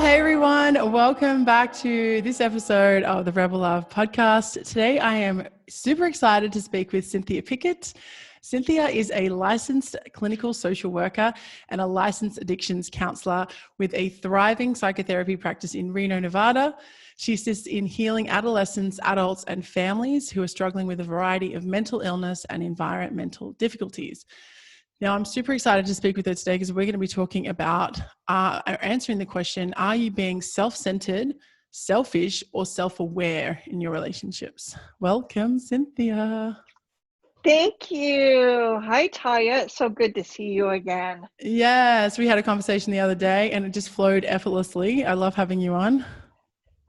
Hey everyone, welcome back to this episode of the Rebel Love podcast. Today I am super excited to speak with Cynthia Pickett. Cynthia is a licensed clinical social worker and a licensed addictions counselor with a thriving psychotherapy practice in Reno, Nevada. She assists in healing adolescents, adults, and families who are struggling with a variety of mental illness and environmental difficulties. Now, I'm super excited to speak with her today because we're going to be talking about answering the question, are you being self-centered, selfish, or self-aware in your relationships? Welcome, Cynthia. Thank you. Hi, Taya. It's so good to see you again. Yes, we had a conversation the other day and it just flowed effortlessly. I love having you on.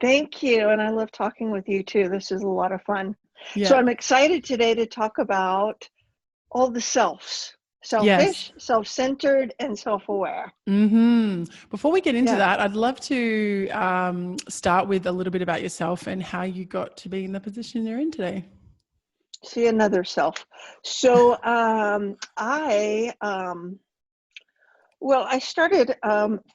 Thank you. And I love talking with you too. This is a lot of fun. Yeah. So I'm excited today to talk about all the selves. Selfish, Yes. self-centered, and self-aware. Before we get into that, I'd love to start with a little bit about yourself and how you got to be in the position you're in today. See, another self. So I started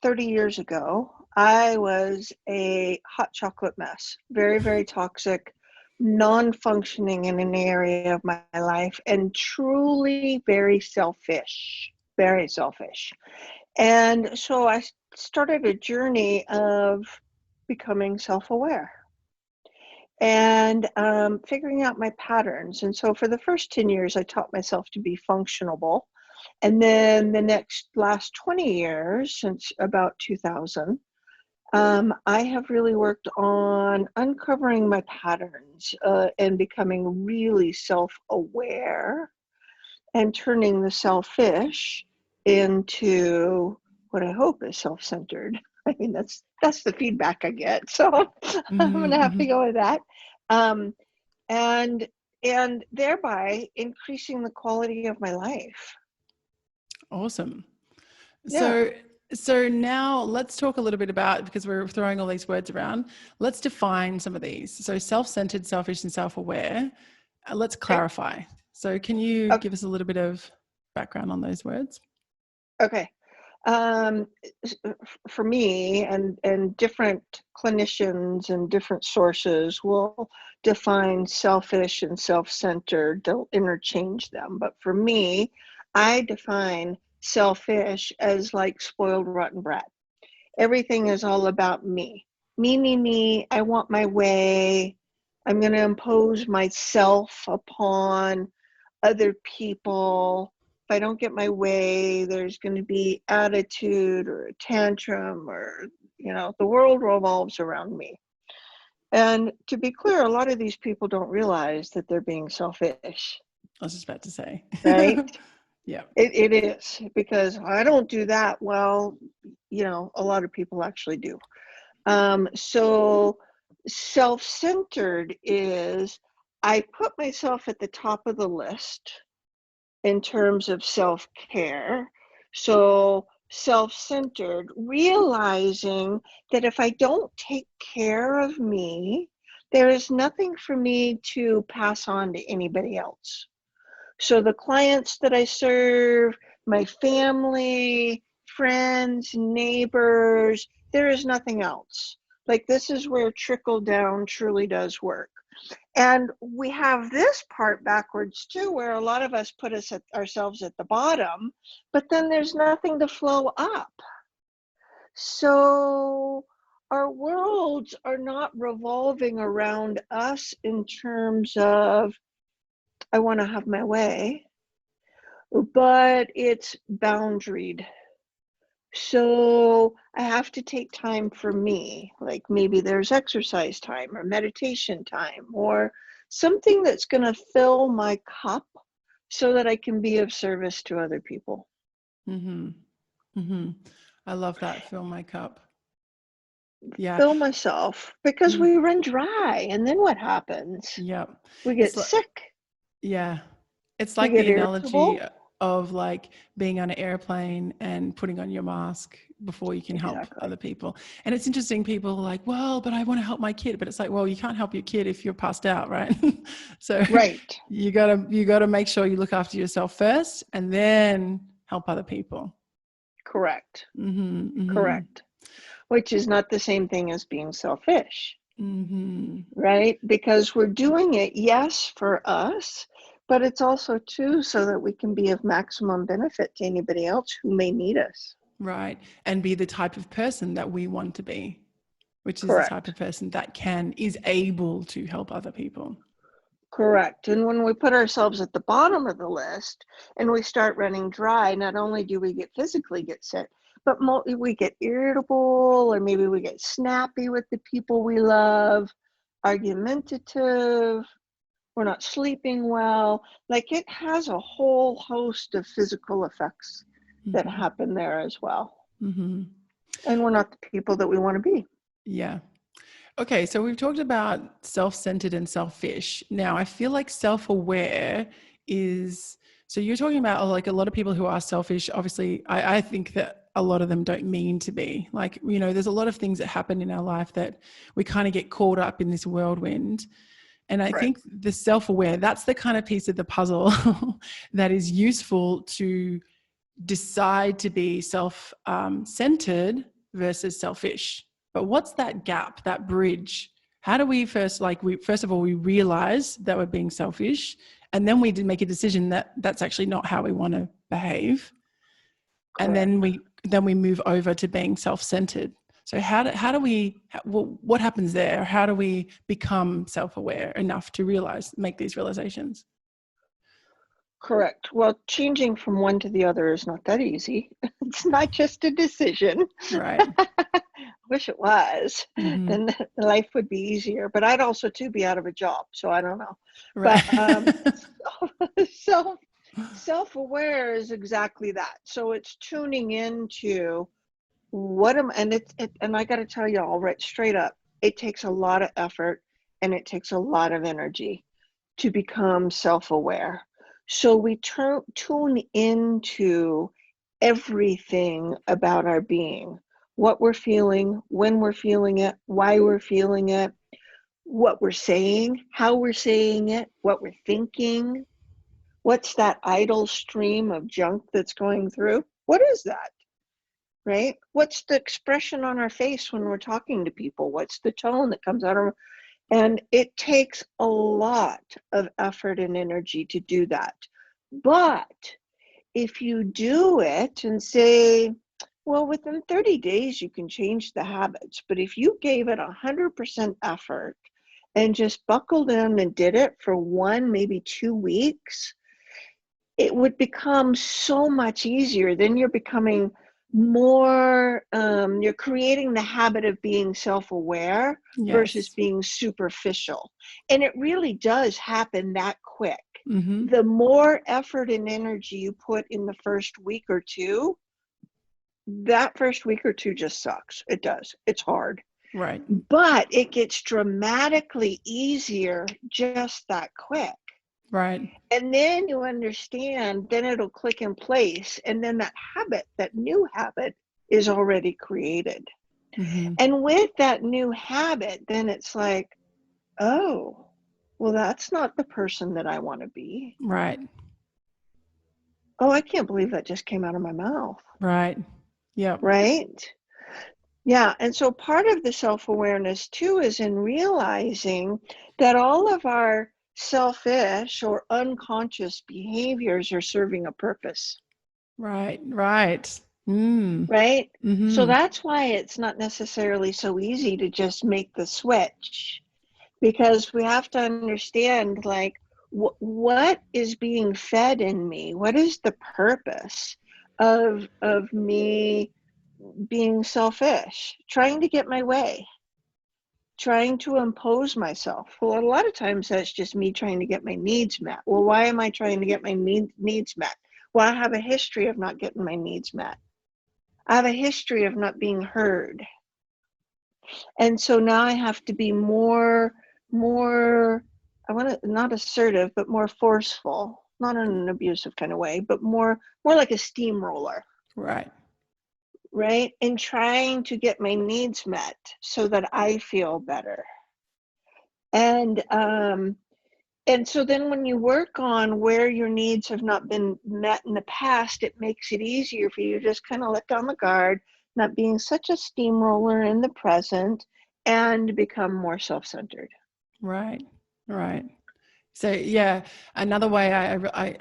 30 years ago. I was a hot chocolate mess, very, very toxic, non-functioning in an area of my life, and truly very selfish, very selfish. And so I started a journey of becoming self-aware and figuring out my patterns. And so for the first 10 years, I taught myself to be functionable. And then the last 20 years, since about 2000, I have really worked on uncovering my patterns and becoming really self-aware and turning the selfish into what I hope is self-centered. I mean, that's the feedback I get. So I'm going to have to go with that. And thereby increasing the quality of my life. Awesome. Yeah. So now let's talk a little bit about, because we're throwing all these words around, let's define some of these. So self-centered, selfish, and self-aware. Let's clarify. So can you give us a little bit of background on those words? Okay. For me and different clinicians and different sources will define selfish and self-centered. They'll interchange them. But for me, I define selfish as like spoiled rotten brat. Everything is all about me. Me. I want my way. I'm going to impose myself upon other people. If I don't get my way, there's going to be attitude or a tantrum, or, the world revolves around me. And to be clear, a lot of these people don't realize that they're being selfish. I was just about to say. Right? Yeah. It is, because I don't do that. Well, a lot of people actually do. So self-centered is I put myself at the top of the list in terms of self-care. So self-centered, realizing that if I don't take care of me, there is nothing for me to pass on to anybody else. So the clients that I serve, my family, friends, neighbors, there is nothing else. Like, this is where trickle down truly does work. And we have this part backwards too, where a lot of us put ourselves at the bottom, but then there's nothing to flow up. So our worlds are not revolving around us in terms of, I want to have my way, but it's boundaried. So I have to take time for me, like maybe there's exercise time or meditation time or something that's going to fill my cup so that I can be of service to other people. I love that. Fill my cup. Yeah. Fill myself, because we run dry, and then what happens? Yeah. We get sick. Yeah. It's like the analogy of like being on an airplane and putting on your mask before you can help other people. And it's interesting, people are like, well, but I want to help my kid. But it's like, well, you can't help your kid if you're passed out, right? So you gotta make sure you look after yourself first and then help other people. Correct. Correct. which is not the same thing as being selfish, Mm-hmm. right? Because we're doing it, yes, for us, but it's also too so that we can be of maximum benefit to anybody else who may need us. Right. And be the type of person that we want to be, which is the type of Correct. person that is able to help other people. Correct. And when we put ourselves at the bottom of the list and we start running dry, not only do we physically get sick, but we get irritable, or maybe we get snappy with the people we love, argumentative, we're not sleeping well. Like, it has a whole host of physical effects that Mm-hmm. happen there as well. Mm-hmm. And we're not the people that we want to be. Yeah. Okay, so we've talked about self-centered and selfish. Now, I feel like self-aware is, so you're talking about like a lot of people who are selfish. Obviously, I think that a lot of them don't mean to be. Like, there's a lot of things that happen in our life that we kind of get caught up in this whirlwind. And I Right. think the self-aware, that's the kind of piece of the puzzle that is useful to decide to be self-centered versus selfish. But what's that gap, that bridge? How do we first of all, we realize that we're being selfish, and then we make a decision that that's actually not how we want to behave. And Correct. then we move over to being self-centered. So what happens there? How do we become self-aware enough to make these realizations? Correct. Well, changing from one to the other is not that easy. It's not just a decision. Right. Wish it was. Mm-hmm. Then life would be easier. But I'd also too be out of a job, so I don't know. Right. But self-aware is exactly that. So it's tuning into and I got to tell you all right straight up, it takes a lot of effort and it takes a lot of energy to become self-aware. So we tune into everything about our being, what we're feeling, when we're feeling it, why we're feeling it, what we're saying, how we're saying it, what we're thinking. What's that idle stream of junk that's going through? What is that? Right? What's the expression on our face when we're talking to people? What's the tone that comes out of our... And it takes a lot of effort and energy to do that. But if you do it and say, well, within 30 days, you can change the habits. But if you gave it 100% effort and just buckled in and did it for 1, maybe 2 weeks, it would become so much easier. Then you're becoming more, you're creating the habit of being self-aware versus Yes. being superficial. And it really does happen that quick. Mm-hmm. The more effort and energy you put in the first week or two, that first week or two just sucks. It does. It's hard. Right. But it gets dramatically easier just that quick. Right. And then you understand, then it'll click in place. And then that new habit is already created. Mm-hmm. And with that new habit, then it's like, oh, well, that's not the person that I want to be. Right. Oh, I can't believe that just came out of my mouth. Right. Yep. Right? Yeah. And so part of the self-awareness too is in realizing that all of our selfish or unconscious behaviors are serving a purpose. Right. Right. Mm. Right? So Mm-hmm. that's why it's not necessarily so easy to just make the switch, because we have to understand, like, what is being fed in me? What is the purpose of me being selfish, trying to get my way, trying to impose myself? Well, a lot of times that's just me trying to get my needs met. Well, why am I trying to get my needs met? Well, I have a history of not getting my needs met. I have a history of not being heard. And so now I have to be more, I want to, not assertive, but more forceful, not in an abusive kind of way, but more like a steamroller. Right. Right? And trying to get my needs met so that I feel better. And so then when you work on where your needs have not been met in the past, it makes it easier for you to just kind of let down the guard, not being such a steamroller in the present, and become more self-centered. Right. Right. So yeah, another way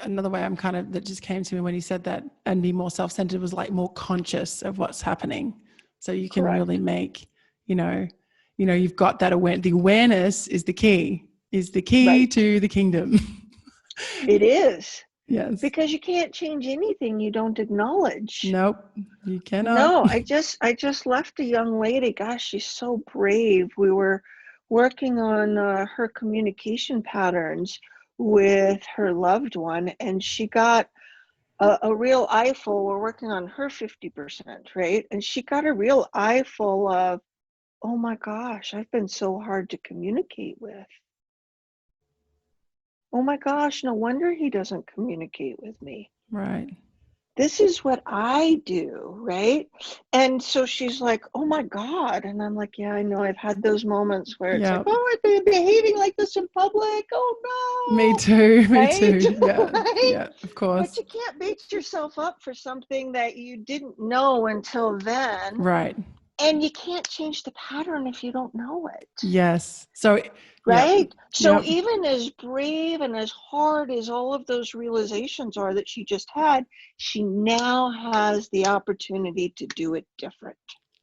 another way I'm kind of, that just came to me when you said that, and be more self-centered, was like more conscious of what's happening. So you can really Correct. make, you know, you've got that the awareness is the key Right. to the kingdom. It is. Yes. Because you can't change anything you don't acknowledge. Nope. You cannot. No, I just left a young lady. Gosh, she's so brave. We were working on her communication patterns with her loved one, and she got a real eyeful. We're working on her 50%, right? And she got a real eyeful of, oh my gosh, I've been so hard to communicate with. Oh my gosh, no wonder he doesn't communicate with me. Right. This is what I do, right? And so she's like, oh my God. And I'm like, yeah, I know. I've had those moments where it's like, Yeah. oh, I've been behaving like this in public. Oh Me no. too. Me Right? too. Yeah. Right? Yeah. Of But course. you can't beat yourself up for something that you didn't know until then. Right. And you can't change the pattern if you don't know it. Yes. So, yep. Right? So Yep. even as brave and as hard as all of those realizations are that she just had, she now has the opportunity to do it different.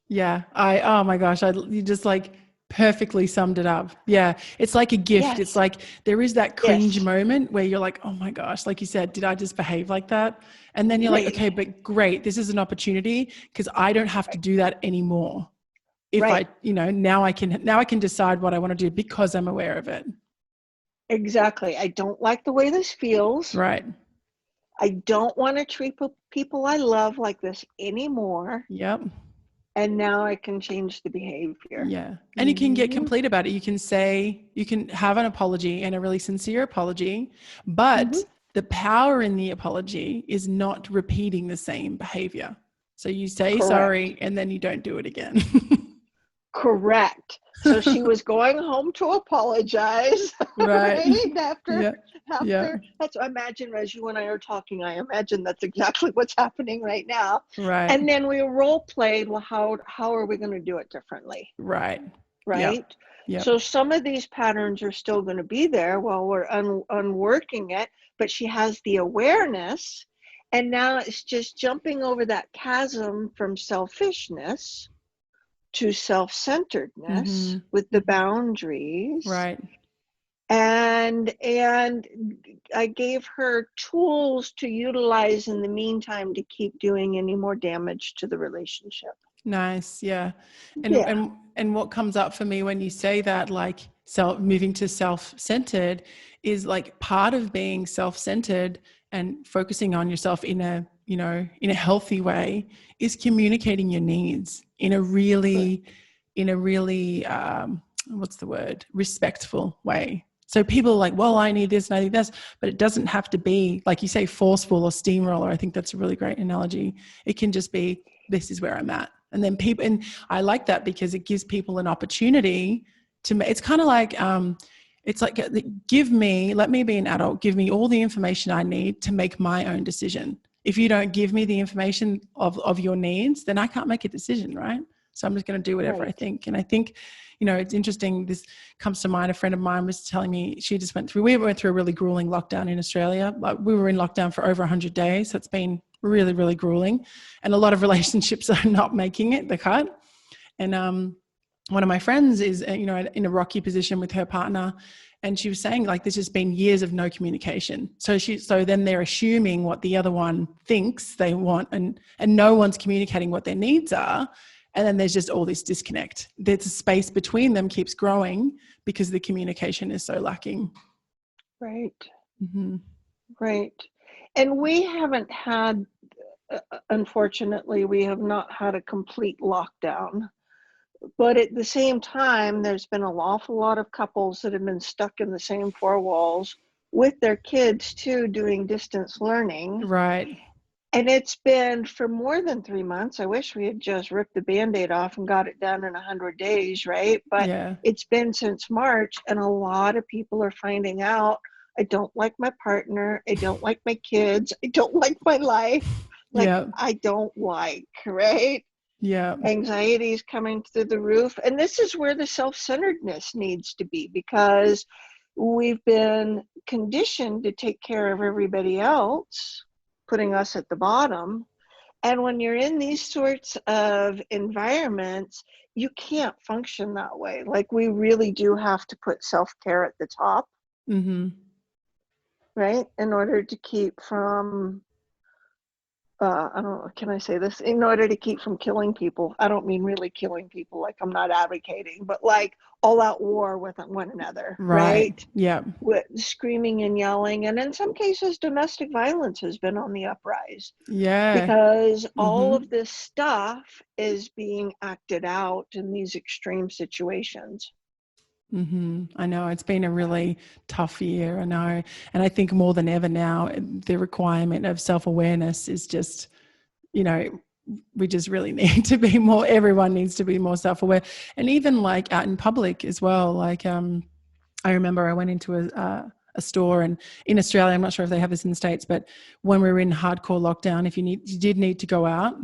Yeah. Oh my gosh. You just like perfectly summed it up. Yeah. It's like a gift. It's Yes. like there is that cringe Yes. moment where you're like, oh my gosh, like you said, did I just behave like that? And then you're like, Right. okay, but great. This is an opportunity because I don't have to do that anymore. If Right. now I can decide what I want to do because I'm aware of it. Exactly. I don't like the way this feels. Right. I don't want to treat people I love like this anymore. Yep. And now I can change the behavior. Yeah. And you can get complete about it. You can have an apology, and a really sincere apology, but Mm-hmm. the power in the apology is not repeating the same behavior. So you say Correct. sorry and then you don't do it again. Correct. So she was going home to apologize, Right. right? After, Yeah. Yeah. that's, I imagine as you and I are talking, I imagine that's exactly what's happening right now. Right. And then we role played, well, how are we going to do it differently? Right. Right? Yep. Yep. So some of these patterns are still going to be there while we're unworking it, but she has the awareness. And now it's just jumping over that chasm from selfishness to self-centeredness with the boundaries. Right. And I gave her tools to utilize in the meantime to keep doing any more damage to the relationship. Nice. Yeah. Yeah. And what comes up for me when you say that, like moving to self-centered, is like part of being self-centered and focusing on yourself in a, in a healthy way, is communicating your needs in a really, what's the word? Respectful way. So people are like, well, I need this and I need this, but it doesn't have to be, like you say, forceful or steamroller. I think that's a really great analogy. It can just be, this is where I'm at. And then people, and I like that because it gives people an opportunity to, it's kind of like, it's like, let me be an adult, give me all the information I need to make my own decision. If you don't give me the information of your needs, then I can't make a decision, right? So I'm just going to do whatever I think. And I think, it's interesting. This comes to mind. A friend of mine was telling me we went through a really grueling lockdown in Australia. Like, we were in lockdown for over 100 days. So it's been really, really grueling. And a lot of relationships are not making it, the cut. And one of my friends is, in a rocky position with her partner. And she was saying, like, there's just been years of no communication. So then they're assuming what the other one thinks they want, and no one's communicating what their needs are. And then there's just all this disconnect. There's a space between them keeps growing because the communication is so lacking. Right. Mm-hmm. Right. And we haven't had, unfortunately, we have not had a complete lockdown. But at the same time, there's been an awful lot of couples that have been stuck in the same four walls with their kids too, doing distance learning. Right. And it's been for more than 3 months. I wish we had just ripped the Band-Aid off and got it done in 100 days, right? But yeah. It's been since March, and a lot of people are finding out, I don't like my partner, I don't like my kids, I don't like my life, like, yeah. I don't like, right? Yeah. Anxiety is coming through the roof. And this is where the self-centeredness needs to be, because we've been conditioned to take care of everybody else, putting us at the bottom. And when you're in these sorts of environments, you can't function that way. Like, we really do have to put self-care at the top, Mm-hmm. right? In order to keep from I don't know, can I say this? In order to keep from killing people. I don't mean really killing people, like I'm not advocating, but like all out war with one another, Right. right? Yeah. With screaming and yelling. And in some cases, domestic violence has been on the uprise, Yeah. because all Mm-hmm. of this stuff is being acted out in these extreme situations. Mm-hmm. I know it's been a really tough year. I know. And I think more than ever now, the requirement of self-awareness is just, you know, we just really need to be more, everyone needs to be more self-aware. And even like out in public as well. Like, I remember I went into a store, and in Australia, I'm not sure if they have this in the States, but when we were in hardcore lockdown, if you did need to go out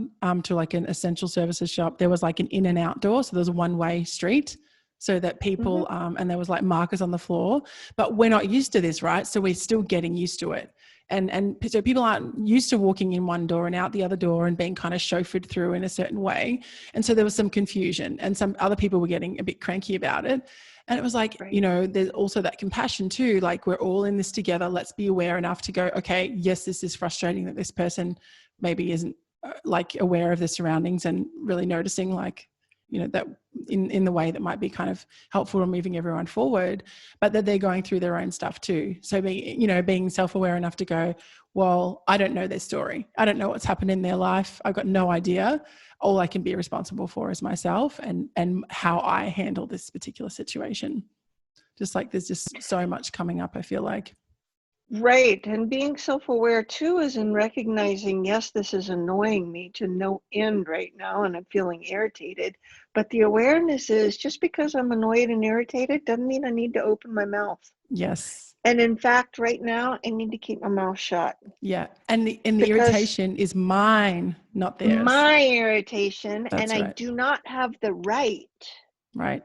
to like an essential services shop, there was like an in and out door. So there was a one-way street, so that people, and there was like markers on the floor, but we're not used to this, right? So we're still getting used to it. And so people aren't used to walking in one door and out the other door and being kind of chauffeured through in a certain way. And so there was some confusion, and some other people were getting a bit cranky about it. And it was like, Right. you know, there's also that compassion too. Like, we're all in this together. Let's be aware enough to go, okay, yes, this is frustrating that this person maybe isn't like aware of the surroundings and really noticing, like, you know, that in the way that might be kind of helpful in moving everyone forward, but that they're going through their own stuff too. So being self-aware enough to go, well, I don't know their story. I don't know what's happened in their life. I've got no idea. All I can be responsible for is myself and how I handle this particular situation. Just like there's just so much coming up, I feel like. Right. And being self-aware too is in recognizing, yes, this is annoying me to no end right now, and I'm feeling irritated. But the awareness is, just because I'm annoyed and irritated doesn't mean I need to open my mouth. Yes. And in fact, right now, I need to keep my mouth shut. Yeah. And the Because irritation is mine, not theirs. my irritation, and That's I right. do not have the right Right.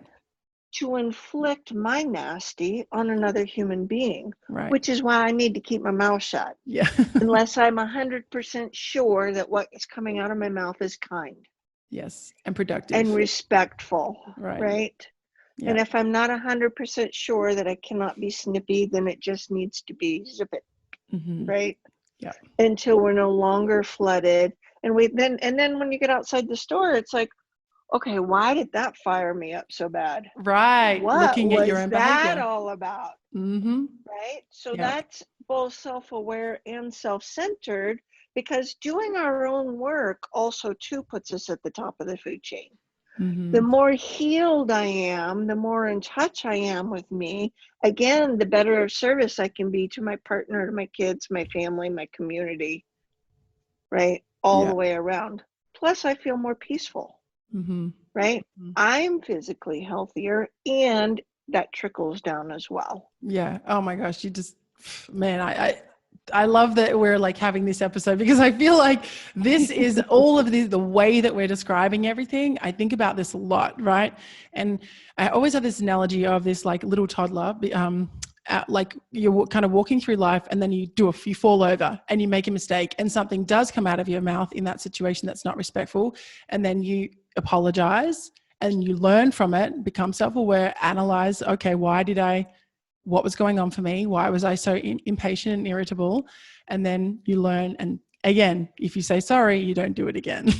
to inflict my nasty on another human being, Right. which is why I need to keep my mouth shut. Yeah. Unless I'm 100% sure that what is coming out of my mouth is kind. Yes. And productive. And respectful, Right. right? Yeah. And if I'm not 100% sure that I cannot be snippy, then it just needs to be zip it, right? Yeah. Until we're no longer flooded. And then when you get outside the store, it's like, okay, why did that fire me up so bad? Right. What Looking at your was own that behavior. all about? Right? So that's both self-aware and self-centered, because doing our own work also too puts us at the top of the food chain. The more healed I am, the more in touch I am with me, again, the better of service I can be to my partner, to my kids, my family, my community, right? All the way around. Plus, I feel more peaceful, right? I'm physically healthier, and that trickles down as well. Yeah. Oh my gosh. Man, I love that we're like having this episode, because I feel like this is all of the way that we're describing everything. I think about this a lot, right? And I always have this analogy of this like little toddler, like you're kind of walking through life, and then you fall over and you make a mistake, and something does come out of your mouth in that situation that's not respectful, and then you apologize and you learn from it, become self-aware, analyze, okay, what was going on for me? Why was I so impatient and irritable? And then you learn. And again, if you say sorry, you don't do it again.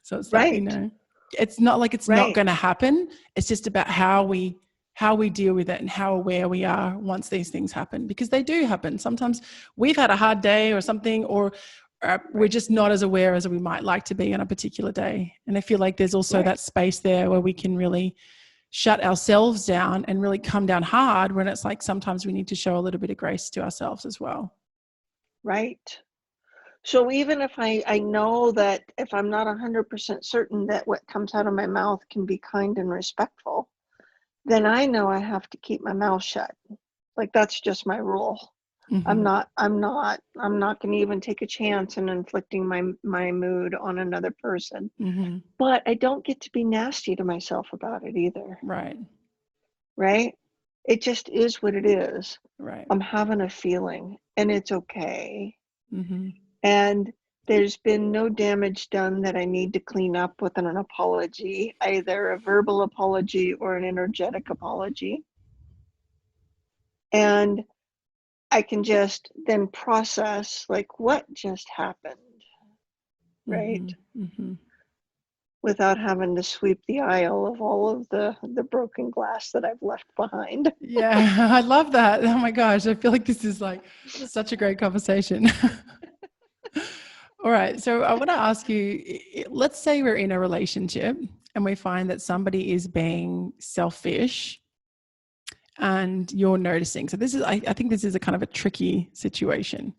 So it's that, it's not like it's not going to happen. It's just about how we deal with it and how aware we are once these things happen, because they do happen. Sometimes we've had a hard day or something, or we're just not as aware as we might like to be on a particular day. And I feel like there's also that space there where we can really shut ourselves down and really come down hard, when it's like sometimes we need to show a little bit of grace to ourselves as well. Right. So even if I know that if I'm not 100% certain that what comes out of my mouth can be kind and respectful, then I know I have to keep my mouth shut. Like, that's just my rule. Mm-hmm. I'm not going to even take a chance in inflicting my mood on another person. Mm-hmm. But I don't get to be nasty to myself about it either. Right. Right? It just is what it is. Right. I'm having a feeling and it's okay. Mm-hmm. And there's been no damage done that I need to clean up with an apology, either a verbal apology or an energetic apology. And I can just then process like what just happened, right? Mm-hmm. Mm-hmm. Without having to sweep the aisle of all of the broken glass that I've left behind. Yeah, I love that. Oh my gosh, I feel like this is like such a great conversation. All right, so I want to ask you, let's say we're in a relationship and we find that somebody is being selfish and you're noticing. So this is, I think this is a kind of a tricky situation.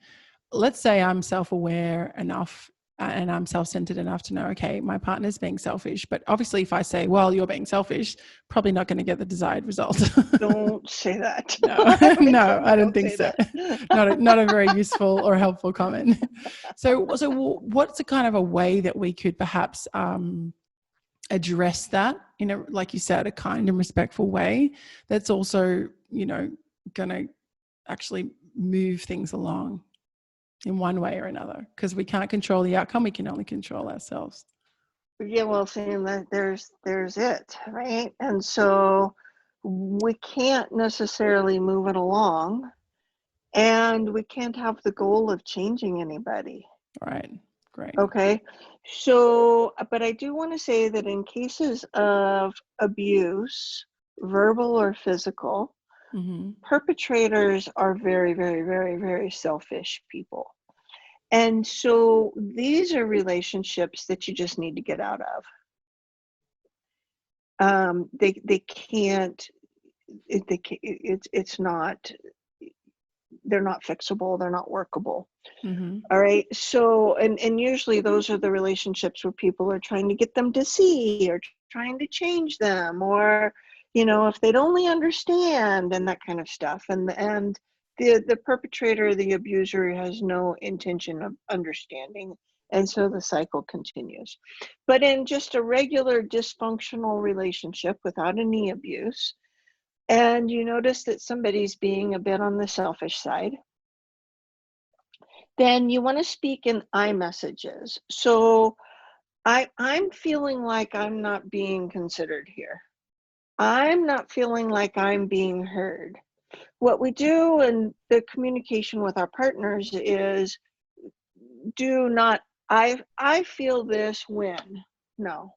Let's say I'm self-aware enough and I'm self-centered enough to know, okay, my partner's being selfish. But obviously if I say, well, you're being selfish, probably not going to get the desired result. Don't say that. No, I no, I don't don't think say so. that. Not a very useful or helpful comment. So what's a kind of a way that we could perhaps address that in a, like you said, a kind and respectful way that's also, going to actually move things along in one way or another, because we can't control the outcome. We can only control ourselves. Yeah, well, seeing that there's it, right? And so we can't necessarily move it along, and we can't have the goal of changing anybody. All right. Great. Okay. So, but I do want to say that in cases of abuse, verbal or physical, Mm-hmm. perpetrators are very, very, very, very selfish people. And so these are relationships that you just need to get out of. They can't, it's not, they're not fixable, they're not workable. Mm-hmm. All right. So, and usually those are the relationships where people are trying to get them to see or trying to change them, or, if they'd only understand and that kind of stuff. And the perpetrator, the abuser has no intention of understanding. And so the cycle continues. But in just a regular dysfunctional relationship without any abuse, and you notice that somebody's being a bit on the selfish side, then you want to speak in I messages. So I'm feeling like I'm not being considered here. I'm not feeling like I'm being heard. What we do in the communication with our partners is do not, I feel this when. No,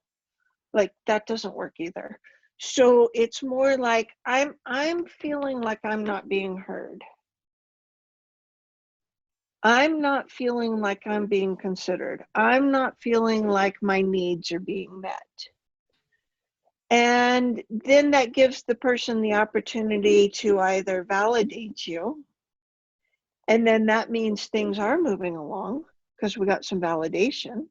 like that doesn't work either. So it's more like I'm feeling like I'm not being heard. I'm not feeling like I'm being considered. I'm not feeling like my needs are being met. And then that gives the person the opportunity to either validate you, and then that means things are moving along because we got some validation,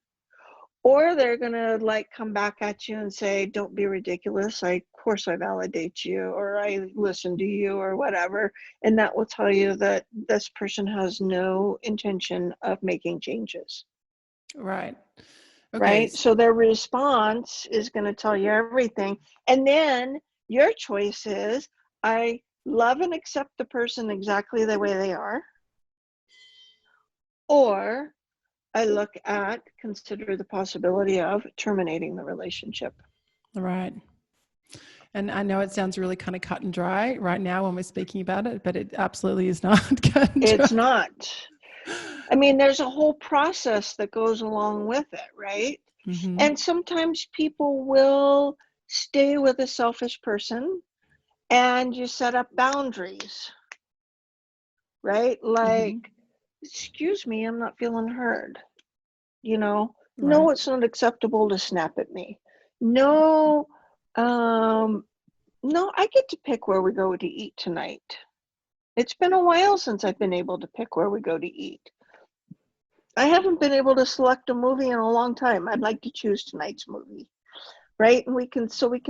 or they're going to like come back at you and say, don't be ridiculous. Of course I validate you, or I listen to you, or whatever. And that will tell you that this person has no intention of making changes. Right. Okay. Right? So their response is going to tell you everything. And then your choice is, I love and accept the person exactly the way they are, or I look at, consider the possibility of terminating the relationship. Right. And I know it sounds really kind of cut and dry right now when we're speaking about it, but it absolutely is not cut and dry. It's not. I mean, there's a whole process that goes along with it, right? Mm-hmm. And sometimes people will stay with a selfish person and you set up boundaries, right? Like, excuse me, I'm not feeling heard. No, Right. it's not acceptable to snap at me. No, no, I get to pick where we go to eat tonight. It's been a while since I've been able to pick where we go to eat. I haven't been able to select a movie in a long time. I'd like to choose tonight's movie, right? And we can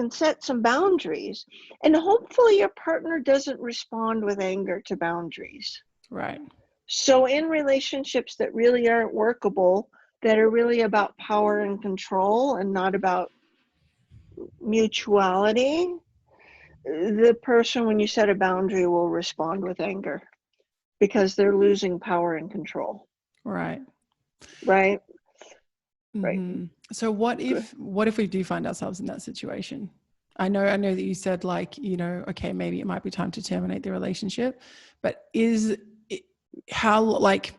set some boundaries, and hopefully your partner doesn't respond with anger to boundaries. Right. So in relationships that really aren't workable, that are really about power and control and not about mutuality, the person, when you set a boundary, will respond with anger because they're losing power and control. Right. Right? Right. Mm-hmm. So what if we do find ourselves in that situation? I know that you said, like, you know, okay, maybe it might be time to terminate the relationship, but how, like,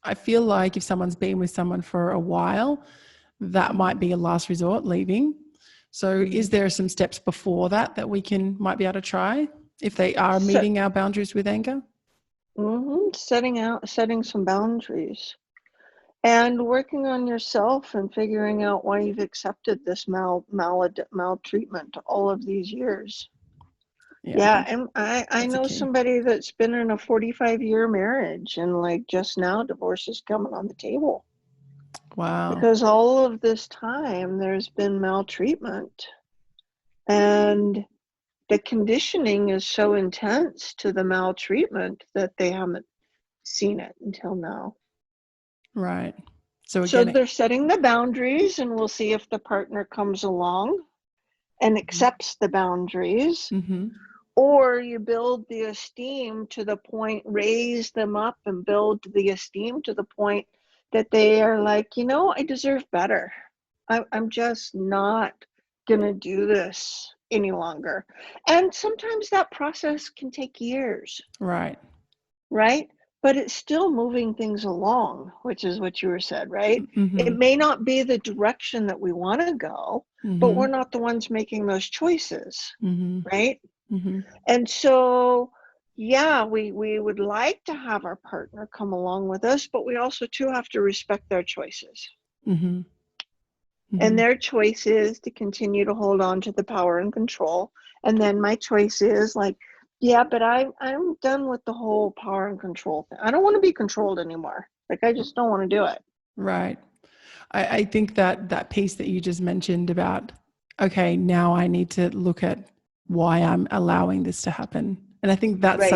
I feel like if someone's been with someone for a while, that might be a last resort, leaving. So is there some steps before that we might be able to try if they are meeting our boundaries with anger? Setting some boundaries and working on yourself and figuring out why you've accepted this maltreatment all of these years. Yeah, and I know somebody that's been in a 45-year marriage, and like just now divorce is coming on the table. Wow. Because all of this time there's been maltreatment, and the conditioning is so intense to the maltreatment that they haven't seen it until now. Right. So they're setting the boundaries, and we'll see if the partner comes along and accepts the boundaries. Or you build the esteem to the point, raise them up and build the esteem to the point that they are like, you know, I deserve better. I'm just not going to do this any longer. And sometimes that process can take years. Right. Right? But it's still moving things along, which is what you were said, right? It may not be the direction that we want to go, but we're not the ones making those choices, right? And so, yeah, we would like to have our partner come along with us, but we also too have to respect their choices. And their choice is to continue to hold on to the power and control. And then my choice is like, yeah, but I'm done with the whole power and control thing. I don't want to be controlled anymore. Like, I just don't want to do it. Right. I think that piece that you just mentioned about, okay, now I need to look at why I'm allowing this to happen. And I think that's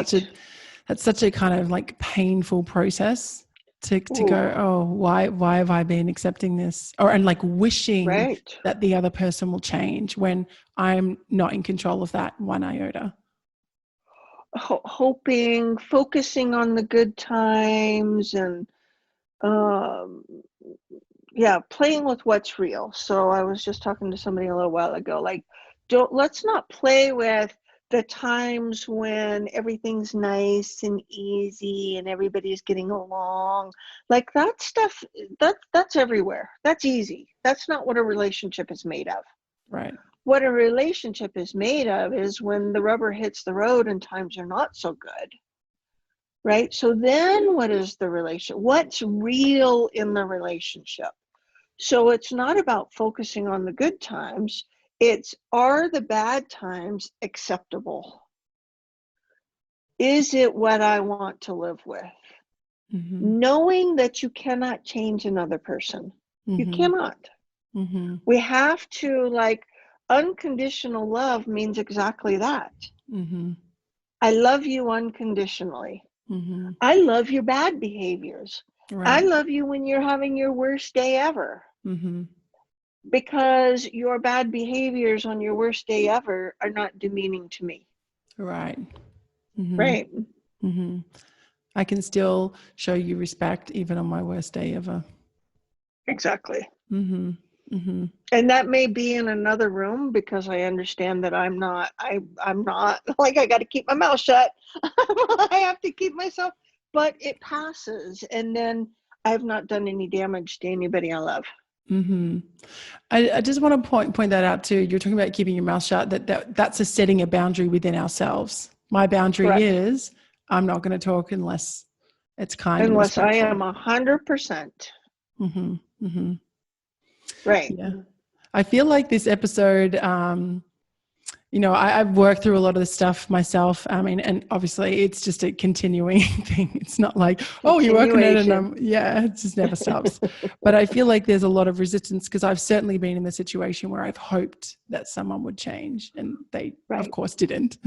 such a kind of like painful process to go, oh, why have I been accepting this? And like wishing that the other person will change when I'm not in control of that one iota. Hoping, focusing on the good times, and playing with what's real. So I was just talking to somebody a little while ago, like, let's not play with the times when everything's nice and easy and everybody's getting along. Like, that stuff, that's everywhere. That's easy. That's not what a relationship is made of. Right. What a relationship is made of is when the rubber hits the road and times are not so good. Right? So then what is the relationship? What's real in the relationship? So it's not about focusing on the good times. It's, are the bad times acceptable? Is it what I want to live with? Knowing that you cannot change another person. You cannot. We have to, like, unconditional love means exactly that. I love you unconditionally. I love your bad behaviors. Right. I love you when you're having your worst day ever. Because your bad behaviors on your worst day ever are not demeaning to me. Right. Right. I can still show you respect even on my worst day ever. Exactly. And that may be in another room, because I understand that I'm not like, I got to keep my mouth shut. I have to keep myself, but it passes. And then I've not done any damage to anybody I love. I just want to point that out too. You're talking about keeping your mouth shut. That's a setting a boundary within ourselves. My boundary is, I'm not going to talk unless it's kind. Unless I am 100%. Right. Yeah. I feel like this episode I've worked through a lot of this stuff myself. I mean, and obviously it's just a continuing thing. It's not like, oh, you're working it and it just never stops. But I feel like there's a lot of resistance because I've certainly been in the situation where I've hoped that someone would change and they, of course, didn't.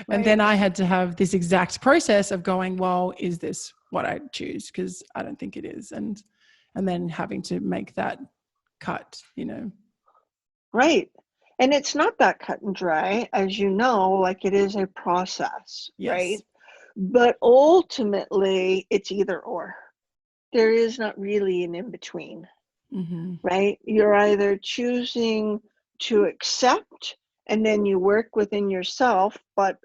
And then I had to have this exact process of going, well, is this what I choose? Because I don't think it is. And then having to make that cut, Right. And it's not that cut and dry, as you know, like it is a process, right? But ultimately, it's either or. There is not really an in-between, right? You're either choosing to accept and then you work within yourself, but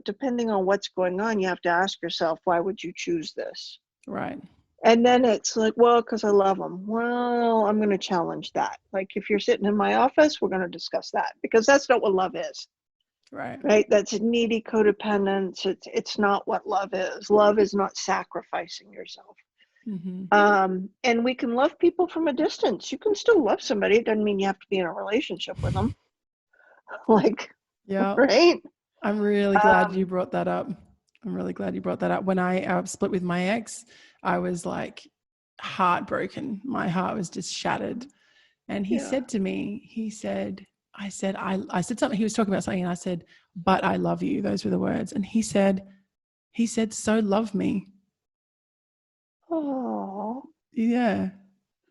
depending on what's going on, you have to ask yourself, why would you choose this? Right. And then it's like, well, because I love them. Well, I'm going to challenge that. Like if you're sitting in my office, we're going to discuss that because that's not what love is. Right. That's needy codependence. It's not what love is. Love is not sacrificing yourself. And we can love people from a distance. You can still love somebody. It doesn't mean you have to be in a relationship with them. Right. I'm really glad you brought that up. When I split with my ex, I was like heartbroken. My heart was just shattered. And he said to me, I said something, he was talking about something and I said, but I love you. Those were the words. And he said, so love me. Oh. Yeah.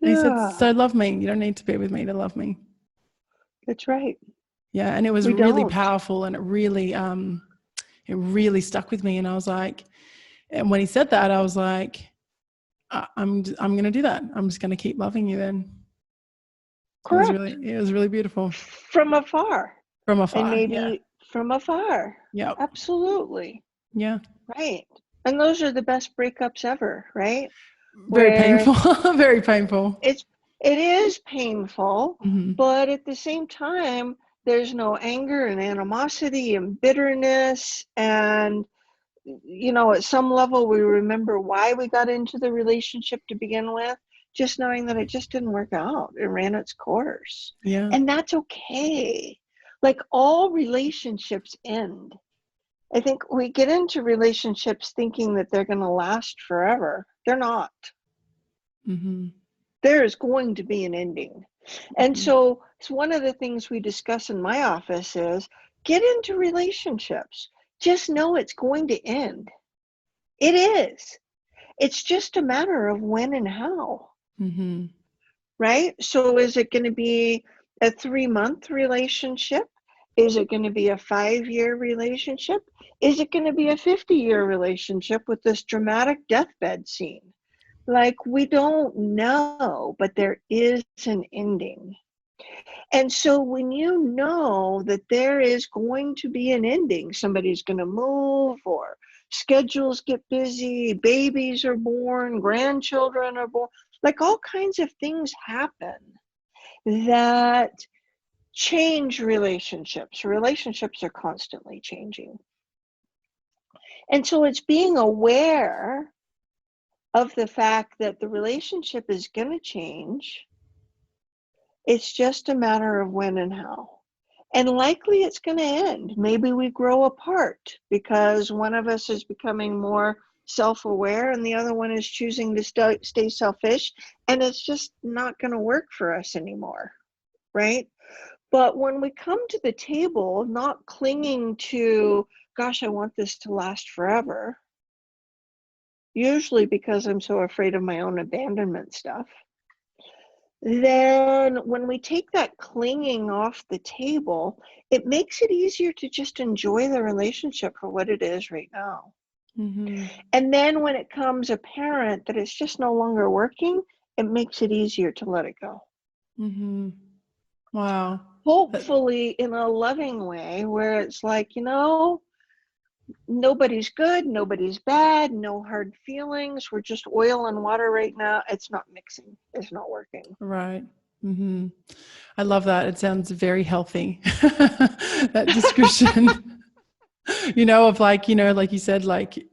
He said, so love me. You don't need to be with me to love me. That's right. Yeah. And it was really powerful and it really stuck with me. And I was like, and when he said that, I was like, I'm going to do that. I'm just going to keep loving you then. Correct. It was really beautiful. From afar. And maybe from afar. Yeah. Absolutely. Yeah. Right. And those are the best breakups ever, right? Very painful. Very painful. It is painful, but at the same time, there's no anger and animosity and bitterness. And, at some level, we remember why we got into the relationship to begin with, just knowing that it just didn't work out. It ran its course. Yeah. And that's okay. Like all relationships end. I think we get into relationships thinking that they're going to last forever. They're not. There is going to be an ending. And so it's one of the things we discuss in my office is get into relationships. Just know it's going to end. It is. It's just a matter of when and how. Right? So is it going to be a 3-month relationship? Is it going to be a 5-year relationship? Is it going to be a 50-year relationship with this dramatic deathbed scene? Like, we don't know, but there is an ending. And so when you know that there is going to be an ending, somebody's going to move or schedules get busy, babies are born, grandchildren are born, like all kinds of things happen that change relationships. Relationships are constantly changing. And so it's being aware of the fact that the relationship is going to change. It's just a matter of when and how. And likely it's going to end. Maybe we grow apart because one of us is becoming more self-aware and the other one is choosing to stay selfish, and it's just not going to work for us anymore, right? But when we come to the table, not clinging to, gosh, I want this to last forever, usually because I'm so afraid of my own abandonment stuff, then when we take that clinging off the table, it makes it easier to just enjoy the relationship for what it is right now. And then when it comes apparent that it's just no longer working, it makes it easier to let it go. Wow. Hopefully in a loving way where it's like, nobody's good, nobody's bad, no hard feelings. We're just oil and water right now. It's not mixing. It's not working. Right. I love that. It sounds very healthy. That description, of like you said, like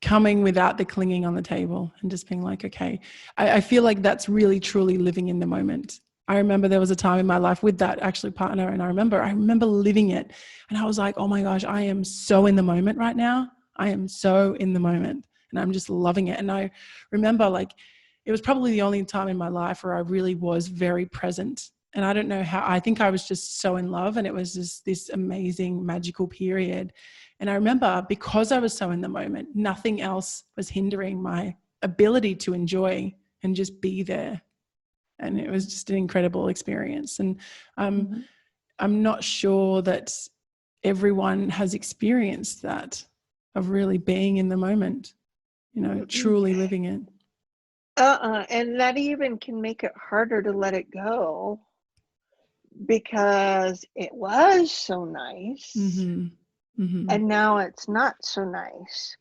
coming without the clinging on the table and just being like, okay, I feel like that's really truly living in the moment. I remember there was a time in my life with that actually partner, and I remember living it, and I was like, oh my gosh, I am so in the moment right now. I am so in the moment, and I'm just loving it. And I remember, like, it was probably the only time in my life where I really was very present. And I don't know how, I think I was just so in love, and it was just this amazing magical period. And I remember, because I was so in the moment, nothing else was hindering my ability to enjoy and just be there. And it was just an incredible experience. And I'm not sure that everyone has experienced that, of really being in the moment, you know, truly living it. And that even can make it harder to let it go, because it was so nice, and now it's not so nice,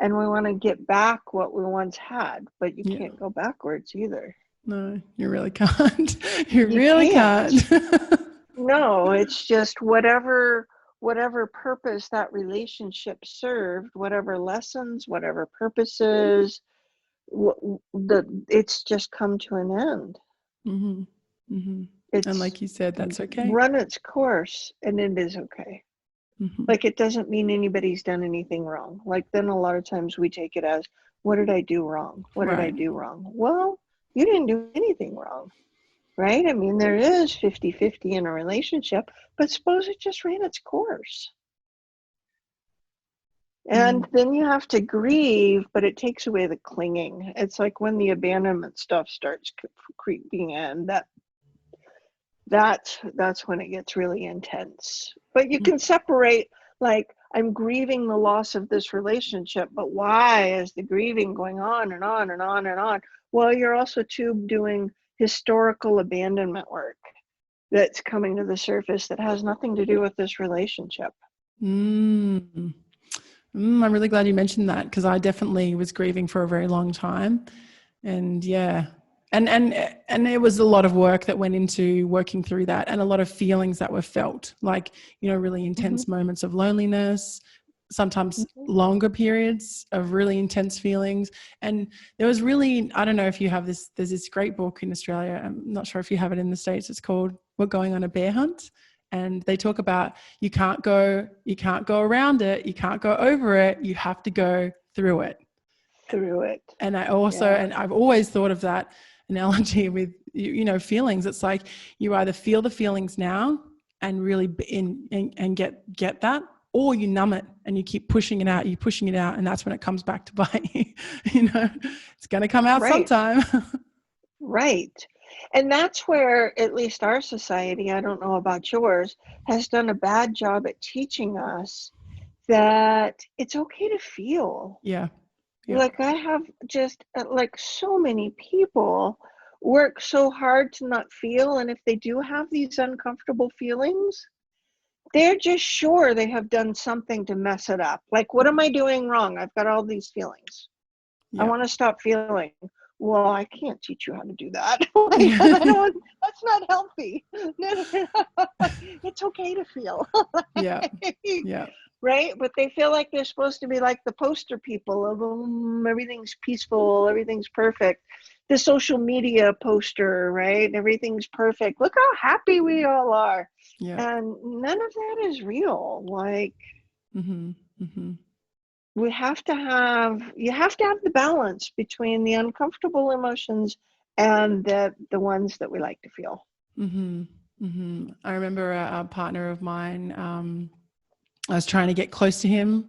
and we want to get back what we once had, but you can't go backwards either. No, you really can't. You really can't. No, it's just whatever purpose that relationship served, whatever lessons, whatever purposes, it's just come to an end. And like you said, that's okay. Run its course, and it is okay. Like, it doesn't mean anybody's done anything wrong. Like, then a lot of times we take it as, what did I do wrong? What did I do wrong? Well, you didn't do anything wrong, right? I mean, there is 50-50 in a relationship, but suppose it just ran its course. And then you have to grieve, but it takes away the clinging. It's like when the abandonment stuff starts creeping in, that's when it gets really intense. But you can separate, like, I'm grieving the loss of this relationship, but why is the grieving going on and on and on and on? Well, you're also doing historical abandonment work that's coming to the surface that has nothing to do with this relationship. I'm really glad you mentioned that, because I definitely was grieving for a very long time. And and it was a lot of work that went into working through that, and a lot of feelings that were felt, like, you know, really intense moments of loneliness, sometimes longer periods of really intense feelings. And there was really, I don't know if you have this, there's this great book in Australia, I'm not sure if you have it in the States, it's called We're Going on a Bear Hunt. And they talk about you can't go around it, you can't go over it, you have to go through it. And I also, and I've always thought of that analogy with, you know, feelings. It's like you either feel the feelings now and really and get that, or you numb it and you keep pushing it out, and that's when it comes back to bite you. You know, it's going to come out sometime. Right. And that's where, at least our society, I don't know about yours, has done a bad job at teaching us that it's okay to feel. Yeah. Like, I have just, like, so many people work so hard to not feel, and if they do have these uncomfortable feelings, they're just sure they have done something to mess it up. Like, what am I doing wrong? I've got all these feelings. I want to stop feeling. Well, I can't teach you how to do that. That's not healthy. It's okay to feel. Yeah. Right? But they feel like they're supposed to be like the poster people of everything's peaceful, everything's perfect. The social media poster, right? Everything's perfect. Look how happy we all are. Yeah. And none of that is real. Like, you have to have the balance between the uncomfortable emotions and the ones that we like to feel. I remember a partner of mine, I was trying to get close to him,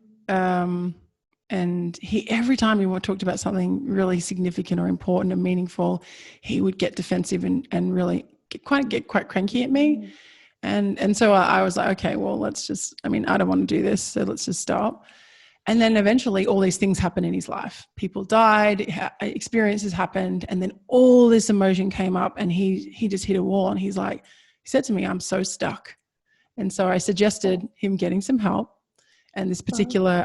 and he, every time we talked about something really significant or important and meaningful, he would get defensive and really get quite cranky at me. And so I was like, okay, well, I don't want to do this, so let's just stop. And then eventually all these things happened in his life. People died, experiences happened, and then all this emotion came up, and he just hit a wall, and he said to me, I'm so stuck. And so I suggested him getting some help and this particular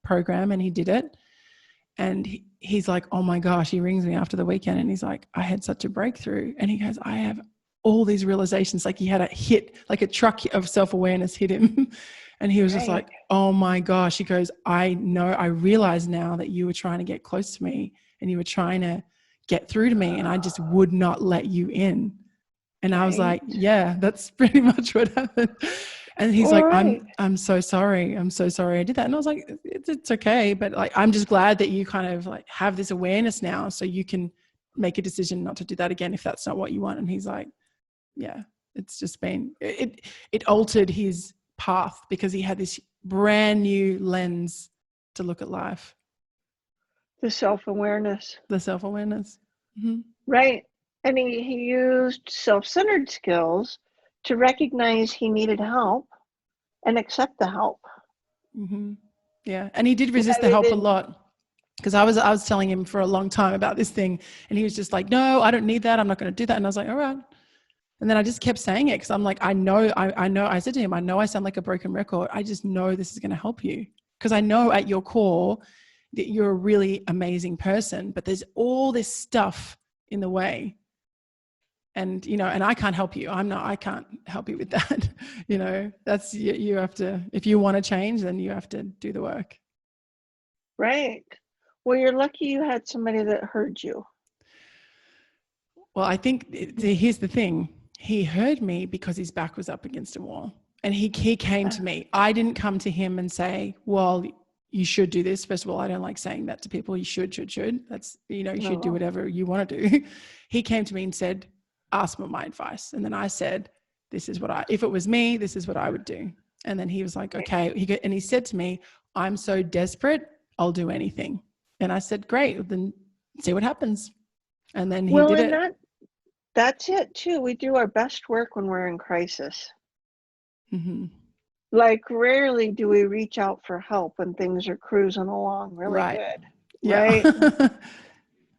program, and he did it. And he's like, oh my gosh, he rings me after the weekend and he's like, I had such a breakthrough. And he goes, I have all these realizations. Like, he had a hit, like a truck of self-awareness hit him. And he was just like, oh my gosh. He goes, I realize now that you were trying to get close to me and you were trying to get through to me, and I just would not let you in. And I was like, Right. yeah, that's pretty much what happened. And he's like, Right. I'm so sorry. I'm so sorry I did that. And I was like, it's okay. But like, I'm just glad that you kind of like have this awareness now so you can make a decision not to do that again if that's not what you want. And he's like, yeah, it's just been, it altered his path because he had this brand new lens to look at life. The self-awareness. The self-awareness. Mm-hmm. Right. And he used self-centered skills to recognize he needed help and accept the help. Mm-hmm. Yeah. And he did resist the help a lot because I was telling him for a long time about this thing and he was just like, no, I don't need that. I'm not going to do that. And I was like, all right. And then I just kept saying it because I'm like, I know, I said to him, I know I sound like a broken record. I just know this is going to help you because I know at your core that you're a really amazing person, but there's all this stuff in the way. And, you know, and I can't help you. I can't help you with that. You know, that's, you have to, if you want to change, then you have to do the work. Right. Well, you're lucky you had somebody that heard you. Well, I think here's the thing. He heard me because his back was up against a wall and he came to me. I didn't come to him and say, well, you should do this. First of all, I don't like saying that to people. You should. That's, you know, you should do whatever you want to do. He came to me and said, ask for my advice. And then I said, this is what if it was me, this is what I would do. And then he was like, okay. And he said to me, I'm so desperate, I'll do anything. And I said, great, then see what happens. And then he did it. That's it too. We do our best work when we're in crisis. Mm-hmm. Like rarely do we reach out for help when things are cruising along really good. Yeah. Right.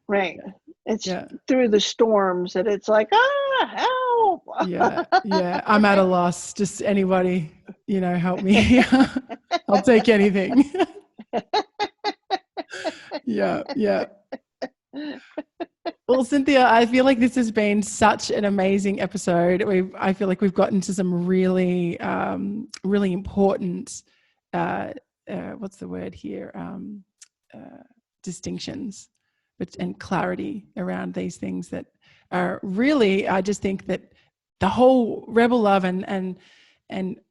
Right. It's through the storms that it's like, help. Yeah. I'm at a loss. Just anybody, you know, help me. I'll take anything. Yeah. Well, Cynthia, I feel like this has been such an amazing episode. I feel like we've gotten to some really, really important, what's the word here? Distinctions and clarity around these things that are really, I just think that the whole Rebel Love and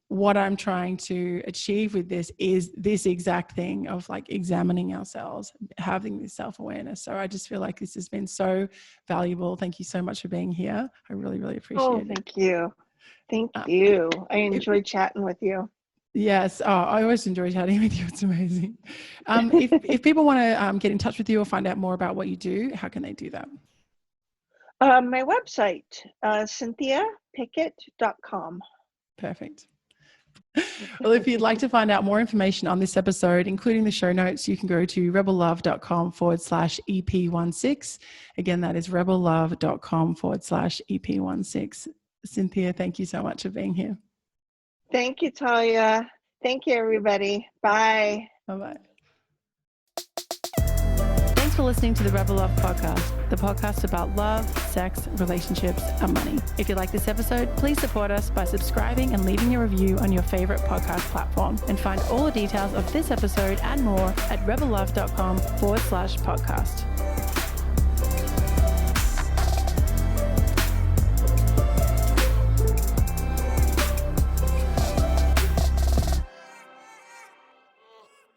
what I'm trying to achieve with this is this exact thing of like examining ourselves, having this self-awareness. So I just feel like this has been so valuable. Thank you so much for being here. I really, really appreciate it. Thank you. Thank you. I enjoyed chatting with you. Yes. I always enjoy chatting with you. It's amazing. If people want to get in touch with you or find out more about what you do, how can they do that? My website, cynthiapickett.com. Perfect. Well, if you'd like to find out more information on this episode, including the show notes, you can go to rebellove.com/EP16. Again, that is rebellove.com/EP16. Cynthia, thank you so much for being here. Thank you, Talia. Thank you, everybody. Bye. Bye-bye. Thanks for listening to the Rebel Love podcast, the podcast about love, sex, relationships, and money. If you like this episode, please support us by subscribing and leaving a review on your favorite podcast platform. And find all the details of this episode and more at rebellove.com/podcast.